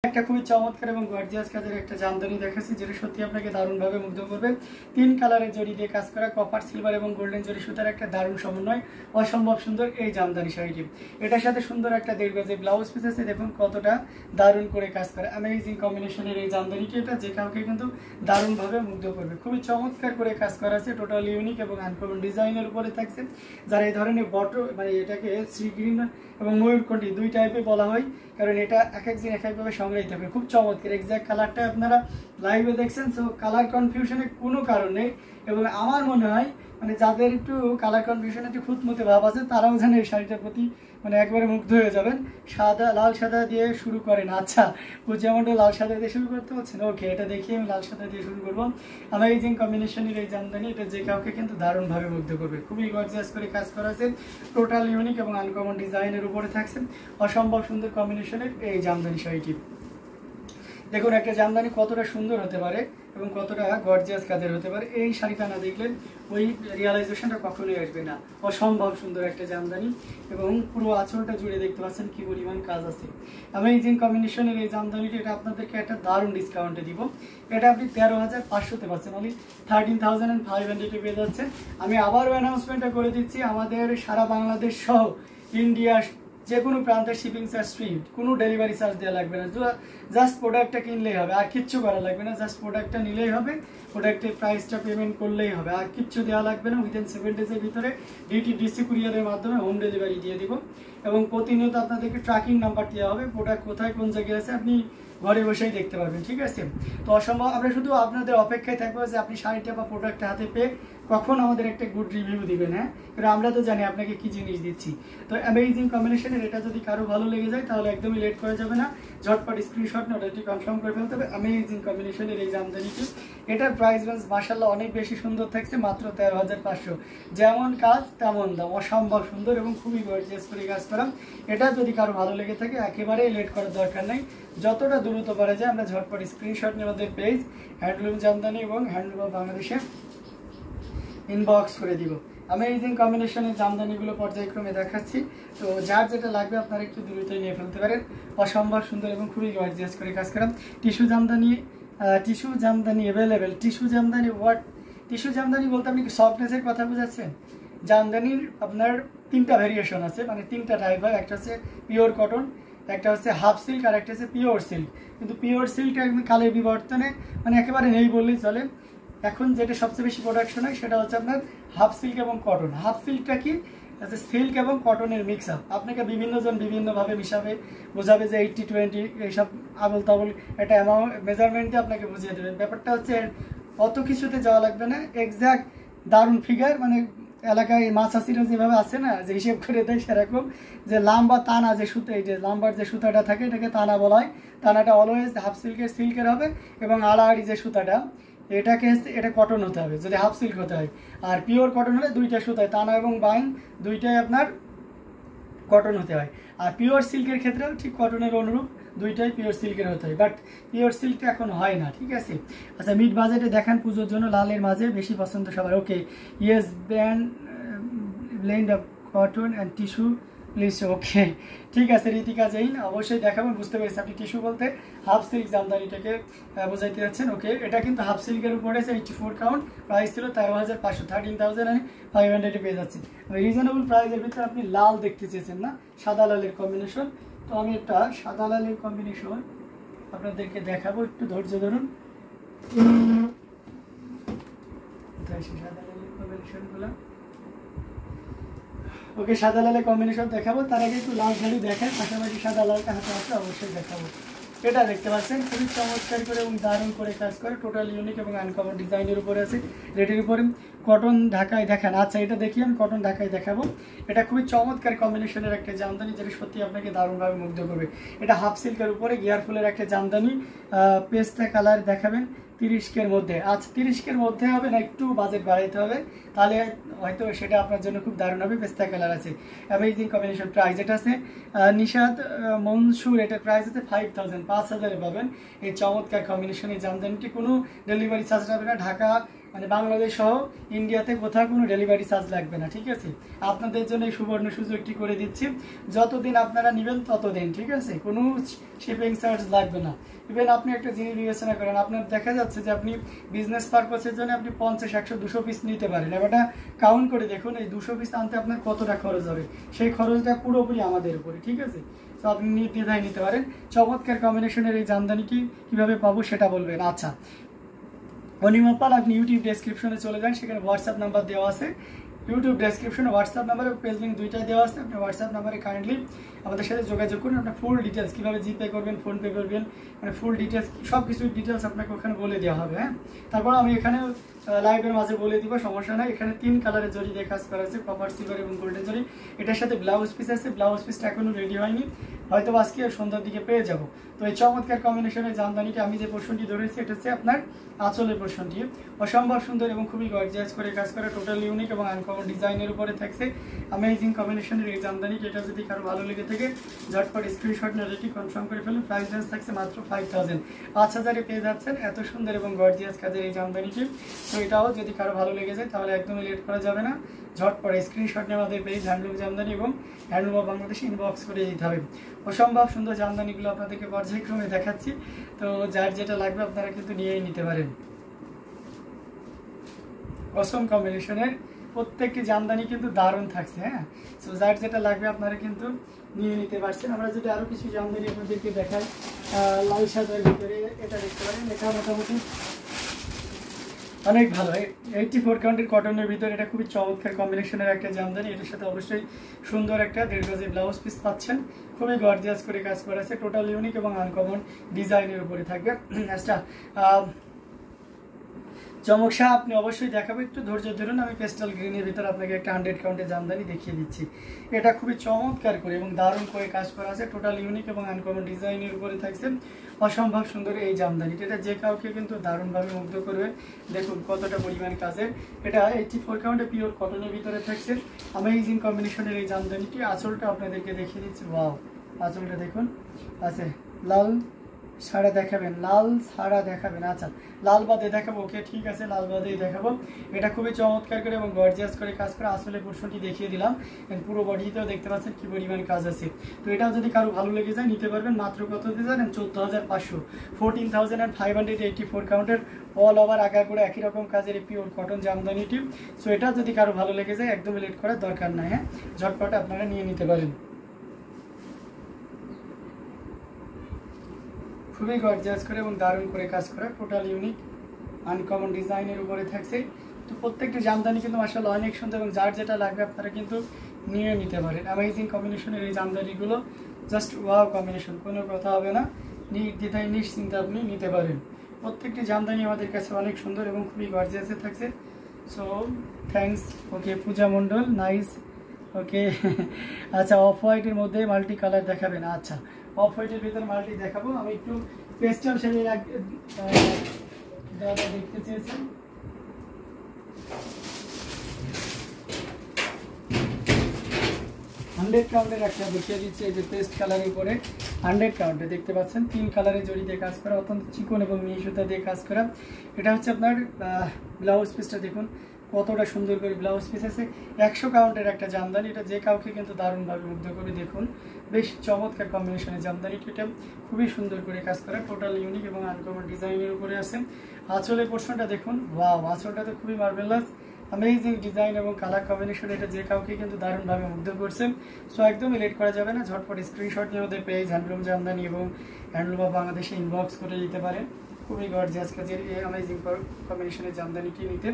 একটা খুবই চমৎকার এবং গর্জিয়াস কাজের একটা জামদানি দেখাচ্ছি, যেটা সত্যি আপনাকে দারুণভাবে মুগ্ধ করবে। 3 কালারের জড়ি দিয়ে কাজ করা, কপার, সিলভার এবং গোল্ডেন জড়ি সুতার একটা দারুণ সমন্বয়, অসম্ভব সুন্দর এই জামদানি শাড়িটি। এটার সাথে সুন্দর একটা 1.5 গজে ব্লাউজ পিস আছে, দেখুন কতটা দারুণ করে কাজ করে। অ্যামেজিং কম্বিনেশনের এই জামদানিটি, এটা যে কাউকে কিন্তু দারুণভাবে মুগ্ধ করবে। খুবই চমৎকার করে কাজ করা আছে, টোটাল ইউনিক এবং আনকমন ডিজাইনের উপরে থাকছে। যারা এই ধরনের মানে এটাকে সি গ্রিন এবং ময়ূরকণ্ঠী দুই টাইপে বলা হয়, কারণ এটা এক একদিন এক একভাবে সংগ্রহিত হবে। খুব চমৎকার, এক্সাক্ট কালারটা আপনারা লাইভে দেখছেন, সো কালার কনফিউশনের কোনো কারণ নেই। এবং আমার মনে হয় মানে যাদের একটু কালার কনফিউশনে একটু খুঁতমুতে ভাব আছে, তারাও যেন এই শাড়িটার প্রতি মানে একবারে মুগ্ধ হয়ে যাবেন। সাদা লাল সাদা দিয়ে শুরু করেন, আচ্ছা যেমনটা লাল সাদা দিয়ে শুরু করতে হচ্ছেন, ওকে এটা দেখিয়ে আমি লাল সাদা দিয়ে শুরু করবো। অ্যামেজিং কম্বিনেশনের এই জামদানি, এটা যে কাউকে কিন্তু দারুণভাবে মুগ্ধ করবে। খুবই গর্জিয়াস করে কাজ করা আছে, টোটাল ইউনিক এবং আনকমন ডিজাইনের উপরে থাকছে অসম্ভব সুন্দর কম্বিনেশনের এই জামদানি শাড়িটি। দেখুন একটা জামদানি কতটা সুন্দর হতে পারে এবং কতটা গর্জিয়াস কাজের হতে পারে, এই শাড়িটা না দেখলে ওই রিয়ালাইজেশনটা কখনোই আসবে না। অসম্ভব সুন্দর একটা জামদানি এবং পুরো আঁচলটা জুড়ে দেখতে পাচ্ছেন কি পরিমাণ কাজ আছে। অ্যামেজিং কম্বিনেশনের এই জামদানিটা, এটা আপনাদেরকে একটা দারুণ ডিসকাউন্টে দিব। এটা আপনি 13,500-তে পাচ্ছেন, অনলি 13,500 পেয়ে যাচ্ছে। আমি আবারও অ্যানাউন্সমেন্টটা করে দিচ্ছি, আমাদের সারা বাংলাদেশ সহ ইন্ডিয়া যে কোনো প্রান্তের শিপিং চার্জ ফ্রি, কোনো ডেলিভারি চার্জ দেওয়া লাগবে না। জাস্ট প্রোডাক্টটা কিনলেই হবে, আর কিচ্ছু করা লাগবে না। জাস্ট প্রোডাক্টটা নিলেই হবে, প্রোডাক্টের প্রাইসটা পেমেন্ট করলেই হবে, আর কিচ্ছু দেওয়া লাগবে না। উইদিন 7 ডেজের ভিতরে ডিসি কুরিয়ারের মাধ্যমে হোম ডেলিভারি দিয়ে দিব। এবং প্রতিনিয়ত আপনাদেরকে ট্র্যাকিং নাম্বার দেওয়া হবে, প্রোডাক্ট কোথায় কোন জায়গায় আছে আপনি ঘরে বসেই দেখতে পারবেন, ঠিক আছে? তো অসম্ভব, আমরা শুধু আপনাদের অপেক্ষায় থাকবো যে আপনি শাড়িটা বা প্রোডাক্টটা হাতে পেয়ে কখন আমাদের একটা গুড রিভিউ দিবেন। হ্যাঁ, কারণ আমরা তো জানি আপনাকে কি জিনিস দিচ্ছি। তো অ্যামেজিং কম্বিনেশনের এটা যদি কারো ভালো লেগে যায়, তাহলে একদমই লেট করা যাবে না, ঝটপট স্ক্রিনশট নোটটি কনফার্ম করে ফেলতে হবে। অ্যামেজিং কম্বিনেশনের এই জামদানিটি, এটার প্রাইস রেঞ্জ মাশাআল্লাহ অনেক বেশি সুন্দর থাকছে, মাত্র 13,500। যেমন কাজ তেমন দাম, অসম্ভব সুন্দর এবং খুবই গর্জিয়াস করে কাজ করা। এটা যদি কারো ভালো লেগে থাকে, একেবারেই লেট করার দরকার নেই, যতটা দ্রুত পারা যায় আমরা ঝটপট স্ক্রিনশট নিয়ে আমাদের পেজ হ্যান্ডলুম জামদানি এবং হ্যান্ডলুম অফ বাংলাদেশে ইনবক্স করে দিব। অ্যামেজিং কম্বিনেশনের জামদানিগুলো পর্যায়ক্রমে দেখাচ্ছি, তো যার যেটা লাগবে আপনারা একটু দ্রুতই নিয়ে ফেলতে পারেন। অসম্ভব সুন্দর এবং খুবই গর্জিয়াস করে কাজ করা tissue Jamdani available. Tissue Jamdani বলতে আপনি কি সফটনেসের কথা বুঝাচ্ছেন? জামদানির আপনার 3টা ভেরিয়েশন আছে, মানে 3টা টাইপ হয়। একটা হচ্ছে পিওর কটন, একটা হচ্ছে হাফ সিল্ক, আর একটা হচ্ছে পিওর সিল্ক। কিন্তু পিওর সিল্কটা একদম কালের বিবর্তনে মানে একেবারে নেই বললেই চলে। এখন যেটা সবচেয়ে বেশি প্রোডাকশন হয় সেটা হচ্ছে আপনার হাফ সিল্ক এবং কটন। হাফ সিল্কটা কি, সিল্ক এবং কটনের মিক্স আপ। আপনাকে বিভিন্নজন বিভিন্নভাবে মিশাবে, বোঝাবে যে 80-20 এইসব আবল তাবল একটা অ্যামাউন্ট মেজারমেন্টে আপনাকে বুঝিয়ে দেবেন। ব্যাপারটা হচ্ছে অত কিছুতে যাওয়া লাগবে না, এক্স্যাক্ট দারুণ ফিগার, মানে এলাকায় মাছ চাষিরা যেভাবে আছে না, যে হিসেব করে দেয় সেরকম, যে লাম্বা তানা যে সুতো, এই যে লাম্বার যে সুতাটা থাকে এটাকে তানা বলা হয়। তানাটা অলওয়েজ হাফ সিল্কের হবে, এবং আড়াআড়ি যে সুতাটা এটা কটন হতে হবে যদি হাফ সিল্ক হতে হয়। আর পিওর কটন হলে 2টা সুতায়, তানা এবং বাইন দুইটাই আপনার কটন হতে হয়। আর পিওর সিল্কের ক্ষেত্রেও ঠিক কটনের অনুরূপ দুইটাই পিওর সিল্কের হতে হয়, বাট পিওর সিল্কটা এখন হয় না, ঠিক আছে? আচ্ছা, মিড বাজেটে দেখান পুজোর জন্য, লালের মাঝে বেশি পছন্দ সবার। Okay, yes blend of cotton and tissue please. Okay, ঠিক আছে রিতিকা জৈন, অবশ্যই দেখাবো। বুঝতে পেরেছি আপনি টিস্যু বলতে হাফ সিল্ক জামদানিটাকে বোঝাইতে যাচ্ছেন। ওকে, এটা কিন্তু হাফ সিল্কের উপরে 84 কাউন্ট, প্রাইস ছিল 13,500, 13,500 পেয়ে যাচ্ছি। রিজনেবল প্রাইসের ভিতরে আপনি লাল দেখতে চেয়েছেন না, সাদা লালের কম্বিনেশন। তো আমি একটা সাদা লালের কম্বিনেশন আপনাদেরকে দেখাবো, একটু ধৈর্য ধরুন। সাদা লালের কম্বিনেশনগুলো, ওকে সাদা লালের কম্বিনেশন দেখাবো। তার আগে একটু লাল শাড়ি দেখায়, পাশাপাশি সাদা লালটা হাতে আসলে অবশ্যই দেখাবো। এটা দেখতে পাচ্ছেন খুবই চমৎকার করে এবং দারুণ করে কাজ করে, টোটাল ইউনিক এবং আনকমন ডিজাইনের উপরে আছে। রেটের উপরে কটন ঢাকায় দেখান। আচ্ছা, এটা দেখি আমি কটন ঢাকায় দেখাবো। এটা খুবই চমৎকার কম্বিনেশনের একটা জামদানি, যেটা সত্যি আপনাকে দারুণভাবে মুগ্ধ করবে। এটা হাফ সিল্কের উপরে গিয়ার ফুলের একটা জামদানি, পেস্তা কালার দেখাবেন 30 মধ্যে। আচ্ছা, 30 মধ্যে হবে না, একটু বাজেট বাড়াইতে হবে, তাহলে হয়তো সেটা আপনার জন্য খুব দারুণ হবে। পেস্তা কালার আছে, অ্যামেজিং কম্বিনেশন। প্রাইস এটা আছে নিশাদ মনসুর, এটার প্রাইস আছে 5,000 পাবেন এই চমৎকার কম্বিনেশন। এই জামদানিটি কোনো ডেলিভারি চার্জ হবে না, ঢাকা মানে বাংলাদেশ সহ ইন্ডিয়াতে কোথাও কোনো ডেলিভারি চার্জ লাগবে না, ঠিক আছে। আপনাদের জন্য এই সুবর্ণ সুযোগটি করে দিচ্ছি, যতদিন আপনারা নেবেন ততদিন, ঠিক আছে, কোনো শিপিং চার্জ লাগবে না। ইভেন আপনি একটা জিনিস বিবেচনা করেন, আপনার দেখা যাচ্ছে যে আপনি বিজনেস পারপাসের জন্য আপনি 50, 100, 200 পিস নিতে পারেন। এবারটা কাউন্ট করে দেখুন এই 200 পিস আনতে আপনার কতটা খরচ হবে, সেই খরচটা পুরোপুরি আমাদের উপরে, ঠিক আছে। তো আপনি নির্দ্বিধায় নিতে পারেন। চমৎকার কম্বিনেশনের এই জামদানিটি কীভাবে পাবো সেটা বলবেন। আচ্ছা, অনিমাপাল আপনি ইউটিউব ডেসক্রিপশনে চলে যান, সেখানে হোয়াটসঅ্যাপ নাম্বার দেওয়া আছে। ইউটিউব ডেসক্রিপশনে হোয়াটসঅ্যাপ নাম্বারে পেজ লিঙ্ক দুইটাই দেওয়া আছে। আপনি হোয়াটসঅ্যাপ নাম্বারে কাইন্ডলি আমাদের সাথে যোগাযোগ করুন। আপনার ফুল ডিটেলস কীভাবে জিপে করবেন, ফোনপে করবেন, মানে ফুল ডিটেলস সব কিছুর ডিটেলস আপনাকে ওখানে বলে দেওয়া হবে। হ্যাঁ, তারপর আমি এখানে লাইভের মাঝে বলে দিব, সমস্যা নাই। এখানে 3 কালারের জরি দিয়ে কাজ করা আছে, কপার, সিলভার এবং গোল্ডেন জরি। এটার সাথে ব্লাউজ পিস আছে, ব্লাউজ পিসটা এখনও রেডি হয়নি, হয়তো আজকে সন্ধ্যার দিকে পেয়ে যাব। তো এই চমৎকার কম্বিনেশনের জামদানিটা আমি যে পোর্শনটি ধরেছি এটা হচ্ছে আপনার আঁচলের পোর্শনটি, অসম্ভব সুন্দর এবং খুবই গর্জিয়াস করে কাজ করা, টোটাল ইউনিক এবং আনকমন ডিজাইনের উপরে থাকছে অ্যামেজিং কম্বিনেশনের এই জামদানি। এটা যদি কারো ভালো লেগে থাকে ঝটপট স্ক্রিনশট নিয়ে রেডি কনফার্ম করে ফেলুন। প্রাইস রেঞ্জ থাকছে মাত্র 5000, 5000-এ পেয়ে যাচ্ছেন এত সুন্দর এবং গর্জিয়াস কাজের এই জামদানিটি। তো এটাও যদি কারো ভালো লেগে যায় তাহলে একদমই লেট করা যাবে না, ঝটপট স্ক্রিনশট নিয়ে আমাদের পেজ হ্যান্ডলুম জামদানি এবং হ্যান্ডলুম অফ বাংলাদেশ ইনবক্স করে দিতে হবে। অসম্ভব সুন্দর জামদানিগুলো আপনাদেরকে পর্যায়ক্রমে দেখাচ্ছি, তো যার যেটা লাগবে আপনারা কিন্তু নিয়েই নিতে পারেন। অসম কম্বিনেশনের প্রত্যেকটি জামদানি কিন্তু দারুণ থাকছে। হ্যাঁ, সো যার যেটা লাগবে আপনারা কিন্তু নিয়ে নিতে পারছেন। আমরা যদি আরও কিছু জামদানি আপনাদেরকে দেখাই, লাল সাদার ভিতরে এটা দেখতে পারেন, এটা মোটামুটি অনেক ভালো। 84 কাউন্টের কটনের ভিতরে এটা খুবই চমৎকার কম্বিনেশনের একটা জামদানি। এটার সাথে অবশ্যই সুন্দর একটা 1.5 গজে ব্লাউজ পিস পাচ্ছেন, খুবই গর্জিয়াস করে কাজ করা আছে, টোটাল ইউনিক এবং আনকমন ডিজাইনের উপরে থাকবে। আচ্ছা, চমক শাহ আপনি অবশ্যই দেখাবো, একটু ধৈর্য ধরুন। আমি পেস্টাল গ্রিনের ভিতরে আপনাকে একটা 100 কাউন্টের জামদানি দেখিয়ে দিচ্ছি। এটা খুবই চমৎকার করে এবং দারুণ করে কাজ করা আছে, টোটাল ইউনিক এবং আনকমন ডিজাইনের উপরে থাকছে অসম্ভব সুন্দর এই জামদানিটা। এটা যে কাউকে কিন্তু দারুণভাবে মুগ্ধ করবে। দেখুন কতটা পরিমাণ কাজের, এটা 84 কাউন্টে পিওর কটনের ভিতরে থাকছে অ্যামেজিং কম্বিনেশনের এই জামদানিটি। আঁচলটা আপনাদেরকে দেখিয়ে দিচ্ছি, ওয়াও, আঁচলটা দেখুন আছে লাল সাড়া দেখাবেন, লাল সাড়া দেখাবেন। আচ্ছা, লাল বাদে দেখাবো, ওকে ঠিক আছে, লাল বাদেই দেখাবো। এটা খুবই চমৎকার করে এবং গর্জিয়াস করে কাজ করে আসলে পোর্শনটি দেখিয়ে দিলাম, পুরো বডিতেও দেখতে পাচ্ছেন কি পরিমাণ কাজ আছে। তো এটাও যদি কারো ভালো লেগে যায় নিতে পারবেন মাত্র কত দিয়ে জানেন, 14500, 14584 কাউন্টের অল ওভার আগাগোড়া একই রকম কাজের এই পিওর কটন জামদানিটি। সো এটা যদি কারো ভালো লেগে যায় একদমই লেট করার দরকার নাই। হ্যাঁ, ঝটপট আপনারা নিয়ে নিতে পারেন। খুবই গর্জিয়াস করে এবং দারুণ করে কাজ করা, টোটাল ইউনিক আনকমন ডিজাইনের উপরে থাকছে। তো প্রত্যেকটি জামদানি কিন্তু মাশাআল্লাহ অনেক সুন্দর এবং যার যেটা লাগবে আপনারা কিন্তু নিয়ে নিতে পারেন। অ্যামেজিং কম্বিনেশনের এই জামদানিগুলো জাস্ট ওয়াও কম্বিনেশন, কোনো কথা হবে না, নির্দ্বিধায় নিশ্চিন্তে আপনি নিতে পারেন। প্রত্যেকটি জামদানি আমাদের কাছে অনেক সুন্দর এবং খুবই গর্জিয়াসে থাকছে। So thanks. Okay, Puja Mondal, nice. Okay, আচ্ছা, অফ হোয়াইটের মধ্যে মাল্টি কালার দেখাবেন। আচ্ছা, অফ হোয়াইটের ভিতরে মাল্টি দেখাবো। আমি একটু পেস্টাল শেডের দাদা দেখতে চেয়েছেন। হান্ড্রেড কাউন্টের একটা দেখিয়ে দিচ্ছে, এই যে পেস্ট কালারের উপরে 100 কাউন্টে দেখতে পাচ্ছেন 3 কালারের জড়ি দিয়ে কাজ করা, অত্যন্ত চিকন এবং মিহি সুতা দিয়ে কাজ করা। এটা হচ্ছে আপনার ব্লাউজ পিসটা দেখুন কতটা সুন্দর করে ব্লাউজ পিস আছে। 100 কাউন্টের একটা জামদানি, এটা যে কাউকে কিন্তু দারুণভাবে মুগ্ধ করে। দেখুন বেশ চমৎকার কম্বিনেশনের জামদানিটি, এটা খুবই সুন্দর করে কাজ করা, টোটাল ইউনিক এবং আনকমন ডিজাইনের উপরে আছে। আঁচলের পোর্শনটা দেখুন, ওয়াও, আঁচলটা তো খুবই মার্ভেলাস, অ্যামেজিং ডিজাইন এবং কালার কম্বিনেশন, এটা যে কাউকে কিন্তু দারুণভাবে মুগ্ধ করছে। সো একদমই লেট করা যাবে না, ঝটপট স্ক্রিনশট নিয়ে ওদের পেজ হ্যান্ডলুম জামদানি এবং হ্যান্ডলুম অফ বাংলাদেশে ইনবক্স করে দিতে পারেন। খুবই গর্জিয়াস কাজের এই অ্যামেজিং কম্বিনেশনের জামদানিটি নিতে,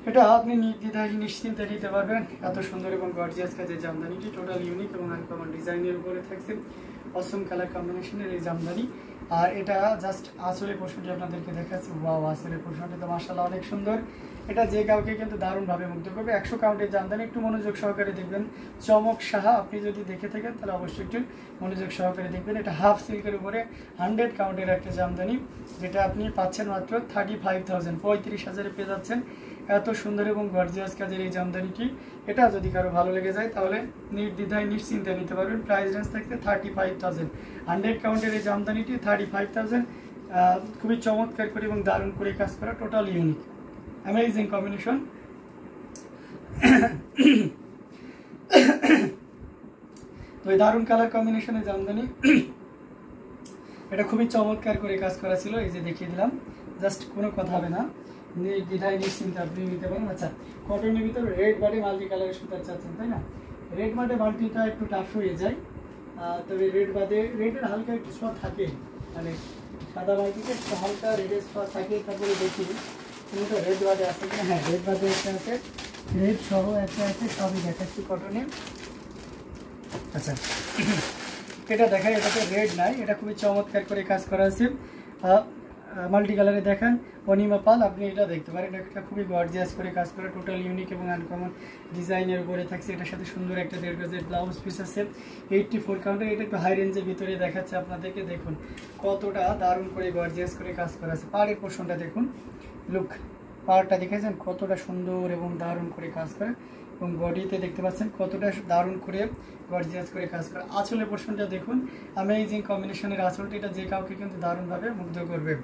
এটা আপনি নির্দ্বিধায় নিশ্চিন্তে নিতে পারবেন। এত সুন্দর এবং গর্জিয়াস কাজের জামদানিটি, টোটাল ইউনিক এবং আনকমন ডিজাইনের উপরে থাকছে অসম কালার কম্বিনেশনের এই জামদানি। আর এটা জাস্ট আঁচলের পোর্শনটি আপনাদেরকে দেখাচ্ছি, ওয়াও, আঁচলের পোর্শনটি তো মাশাআল্লাহ অনেক সুন্দর, এটা যে কাউকে কিন্তু দারুণভাবে মুগ্ধ করবে। 100 কাউন্টের জামদানি, একটু মনোযোগ সহকারে দেখবেন। চমক সাহা আপনি যদি দেখে থাকেন তাহলে অবশ্যই একটু মনোযোগ সহকারে দেখবেন। এটা হাফ সিল্কের উপরে 100 কাউন্টের একটা জামদানি, যেটা আপনি পাচ্ছেন মাত্র 35,000, 35,000-এ পেয়ে যাচ্ছেন এত সুন্দর এবং গর্জিয়াস কাজের এই জামদানিটি। এটা যদি কারো ভালো লেগে যায় তাহলে নির্দ্বিধায় নিশ্চিন্তে নিতে পারবেন। প্রাইস রেঞ্জ থাকছে 35,000, 100 কাউন্টের এই জামদানিটি 35,000, খুবই চমৎকার করে এবং দারুণ করে কাজ করা, টোটাল ইউনিক। Amazing combination. তো এই দারুণ কালার কম্বিনেশনের জামদানি, এটা খুবই চমৎকার করে কাজ করা ছিল। এই যে দেখিয়ে দিলাম, জাস্ট কোনো কথা হবে না, দ্বিধায় নিশ্চিন্তে আপনি নিতে পারেন। আচ্ছা, কটনের ভিতরে রেড বাডি মাল্টি কালারের সুতার চাচ্ছেন তাই না? রেড বাডে মাল্টিটা একটু টাফ হয়ে যায়, তবে রেড বাদে রেডের হালকা একটু স্পট থাকে, মানে সাদা মাল্টিতে একটু হালকা রেডের স্পট থাকে। তারপরে দেখি কোনোটা রেড বাদে আছে কিনা। হ্যাঁ, রেড বাদে একটা আছে, রেড সহ একটা আছে, সবই দেখাচ্ছি কটনে। আচ্ছা, এটা দেখায়, এটাতে রেড নাই, এটা খুবই চমৎকার করে কাজ করা আছে। মাল্টি কালারে দেখেন অনিমা পাল, আপনি এটা দেখতে পারেন, এটা খুবই গর্জিয়াস করে কাজ করা, টোটাল ইউনিক এবং আনকমন ডিজাইনের উপরে থাকছে। এটার সাথে সুন্দর একটা 1.5 গজের ব্লাউজ পিস আছে, 84 কাউন্টার। এটা একটু হাই রেঞ্জের ভিতরে দেখাচ্ছে আপনাদেরকে, দেখুন কতটা দারুণ করে গর্জিয়াস করে কাজ করা আছে। পাড়ের পোর্শনটা দেখুন, লুক পাড়টা দেখেছেন কতটা সুন্দর এবং দারুণ করে কাজ করে, এবং বডিতে দেখতে পাচ্ছেন কতটা দারুণ করে গর্জিয়াস করে কাজ করে। আঁচলের পোর্শনটা দেখুন, অ্যামেজিং কম্বিনেশনের আঁচলটা, এটা যে কাউকে কিন্তু দারুণভাবে মুগ্ধ করবে।